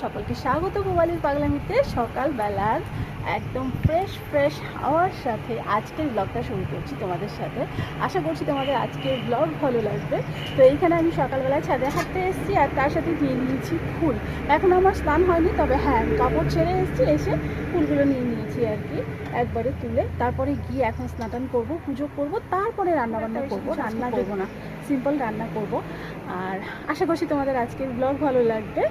সকলকে স্বাগত গোপালীর পাগলামিতে। সকালবেলার একদম ফ্রেশ হাওয়ার সাথে আজকের ব্লগটা শুরু করছি তোমাদের সাথে। আশা করছি তোমাদের আজকের ব্লগ ভালো লাগবে। তো এইখানে আমি সকালবেলায় ছাদে হাঁটতে এসেছি আর তার সাথে নিয়ে নিয়েছি ফুল। এখন আমার স্নান হয়নি, তবে হ্যাঁ কাপড় ছেড়ে এসেছি, এসে ফুলগুলো নিয়ে নিয়েছি আর কি একবারে তুলে। তারপরে গিয়ে এখন স্নান করব, পুজো করব, তারপরে রান্নাবান্না করবো। রান্না করবো না, সিম্পল রান্না করব। আর আশা করছি তোমাদের আজকের ব্লগ ভালো লাগবে।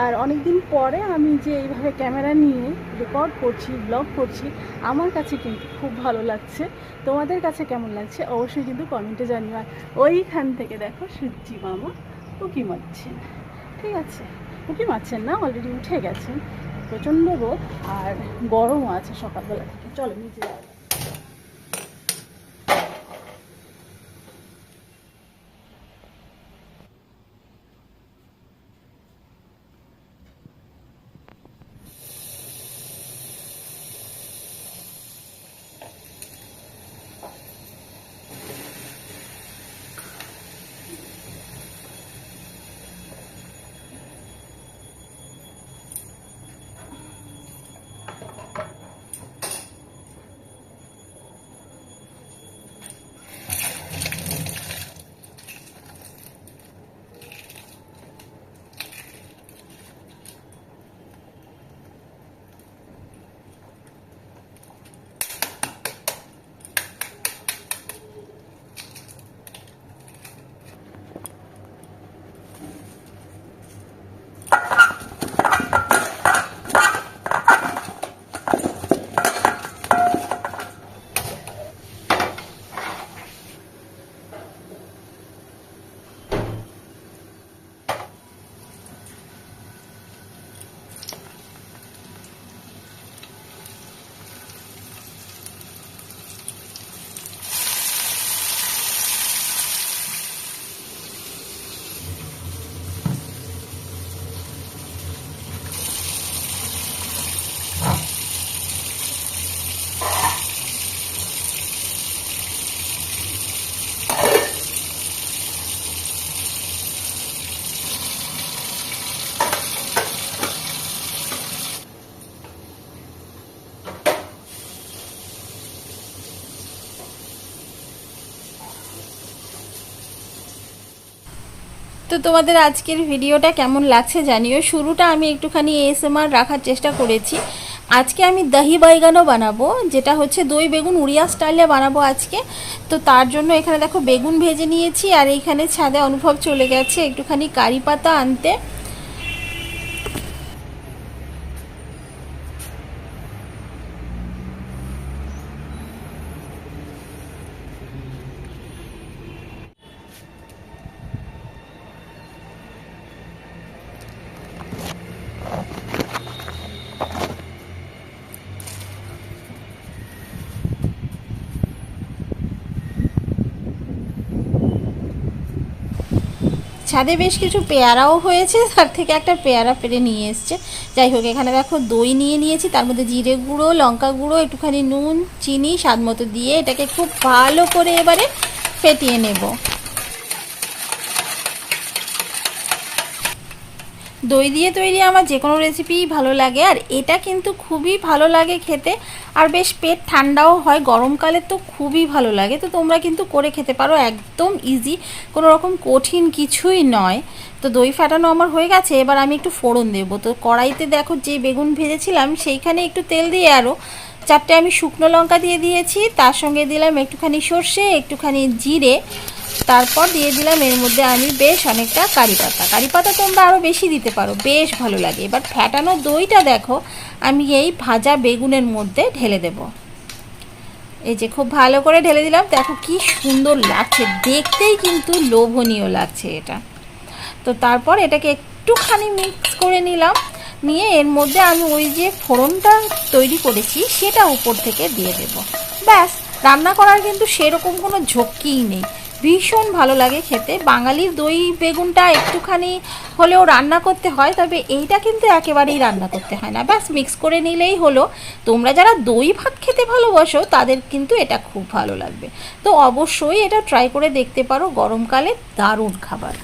আর অনেক দিন পরে আমি যে এইভাবে ক্যামেরা নিয়ে রেকর্ড করছি, ব্লগ করছি, আমার কাছে কিন্তু খুব ভালো লাগছে। তোমাদের কাছে কেমন লাগছে অবশ্যই কিন্তু কমেন্টে জানিও। আর ওইখান থেকে দেখো সূর্যি মামা উঁকি মারছেন, ঠিক আছে? উঁকি মারছেন না, অলরেডি উঠে গেছেন। প্রচণ্ড রোদ আর গরমও আছে সকালবেলা থেকে। চলো নিচে যাও। তো তোমাদের আজকের ভিডিওটা কেমন লাগছে জানিও। শুরুটা আমি একটুখানি এএসএমআর রাখার চেষ্টা করেছি। আজকে আমি দহি বাইগানও বানাবো, যেটা হচ্ছে দই বেগুন উড়িয়া স্টাইলে বানাবো আজকে। তো তার জন্য এখানে দেখো বেগুন ভেজে নিয়েছি, আর এইখানে ছাদে অনুভব চলে গেছে একটুখানি কারি পাতা আনতে। ছাদে বেশ কিছু পেয়ারাও হয়েছে, তার থেকে একটা পেয়ারা পেরে নিয়ে এসছে। যাই হোক, এখানে দেখো দই নিয়ে নিয়েছি, তার মধ্যে জিরে গুঁড়ো, লঙ্কা গুঁড়ো, একটুখানি নুন, চিনি স্বাদ মতো দিয়ে এটাকে খুব ভালো করে এবারে ফেটিয়ে নেব। দই দিয়ে তৈরি আমার যে কোনো রেসিপিই ভালো লাগে, আর এটা কিন্তু খুবই ভালো লাগে খেতে, আর বেশ পেট ঠান্ডাও হয় গরমকালে, তো খুবই ভালো লাগে। তো তোমরা কিন্তু করে খেতে পারো, একদম ইজি, কোনো রকম কঠিন কিছুই নয়। তো দই ফাটানো আমার হয়ে গেছে, এবার আমি একটু ফোড়ন দেবো। তো কড়াইতে দেখো যে বেগুন ভেজেছিলাম সেইখানে একটু তেল দিয়ে আরও 4টে আমি শুকনো লঙ্কা দিয়ে দিয়েছি, তার সঙ্গে দিলাম একটুখানি সর্ষে, একটুখানি জিরে, তারপর দিয়ে দিলাম এর মধ্যে আমি বেশ অনেকটা কারি পাতা। কারি পাতা তোমরা আরও বেশি দিতে পারো, বেশ ভালো লাগে। এবার ফ্যাটানো দইটা দেখো আমি এই ভাজা বেগুনের মধ্যে ঢেলে দেব। এই যে খুব ভালো করে ঢেলে দিলাম, দেখো কি সুন্দর লাগছে, দেখতেই কিন্তু লোভনীয় লাগছে এটা। তো তারপর এটাকে একটুখানি মিক্স করে নিলাম, নিয়ে এর মধ্যে আমি ওই যে ফোড়নটা তৈরি করেছি সেটা উপর থেকে দিয়ে দেব। ব্যাস, রান্না করার কিন্তু সেরকম কোনো ঝক্কিই নেই, ভীষণ ভালো লাগে খেতে। বাঙালির দই বেগুনটা একটুখানি হলেও রান্না করতে হয়, তবে এইটা কিন্তু একেবারেই রান্না করতে হয় না, ব্যাস মিক্স করে নিলেই হলো। তোমরা যারা দই ভাত খেতে ভালোবাসো তাদের কিন্তু এটা খুব ভালো লাগবে। তো অবশ্যই এটা ট্রাই করে দেখতে পারো, গরমকালে দারুণ খাবার।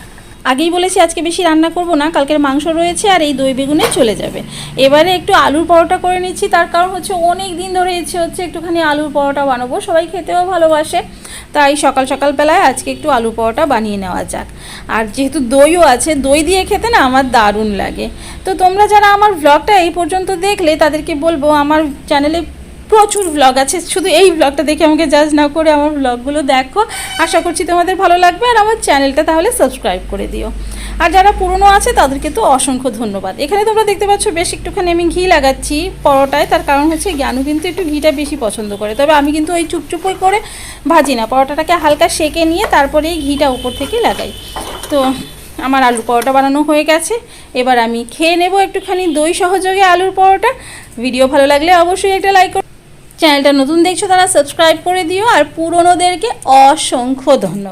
আগেই বলেছি আজকে বেশি রান্না করব না, কালকের মাংস রয়েছে আর এই দই বেগুনে চলে যাবে। এবারে একটু আলুর পরোটা করে নিচ্ছি, তার কারণ হচ্ছে অনেক দিন ধরে ইচ্ছে হচ্ছে একটুখানি আলুর পরোটা বানাবো, সবাই খেতেও ভালোবাসে, তাই সকাল সকালবেলায় আজকে একটু আলু পরোটা বানিয়ে নেওয়া যাক। আর যেহেতু দইও আছে, দই দিয়ে খেতে না আমার দারুণ লাগে। তো তোমরা যারা আমার ব্লগটা এই পর্যন্ত দেখলে তাদেরকে বলবো আমার চ্যানেলে প্রচুর ব্লগ আছে, শুধু এই ব্লগটা দেখে আমাকে জাজ না করে আমার ব্লগগুলো দেখো, আশা করছি তোমাদের ভালো লাগবে। আর আমার চ্যানেলটা তাহলে সাবস্ক্রাইব করে দিও। আর যারা পুরনো আছে তাদেরকে তো অসংখ্য ধন্যবাদ। এখানে তোমরা দেখতে পাচ্ছ বেশ একটুখানি আমি ঘি লাগাচ্ছি পরোটায়, তার কারণ হচ্ছে জ্ঞানু কিন্তু একটু ঘিটা বেশি পছন্দ করে, তবে আমি কিন্তু ওই চুপচুপ করে ভাজি না, পরোটাটাকে হালকা সেঁকে নিয়ে তারপরে এই ঘিটা উপর থেকে লাগাই। তো আমার আলুর পরোটা বানানো হয়ে গেছে, এবার আমি খেয়ে নেব একটুখানি দই সহযোগে আলুর পরোটা। ভিডিও ভালো লাগলে অবশ্যই একটা লাইক করো, চ্যানেলটা নতুন দেখছো তারা সাবস্ক্রাইব করে দিও, আর পুরনোদেরকে অসংখ্য ধন্যবাদ।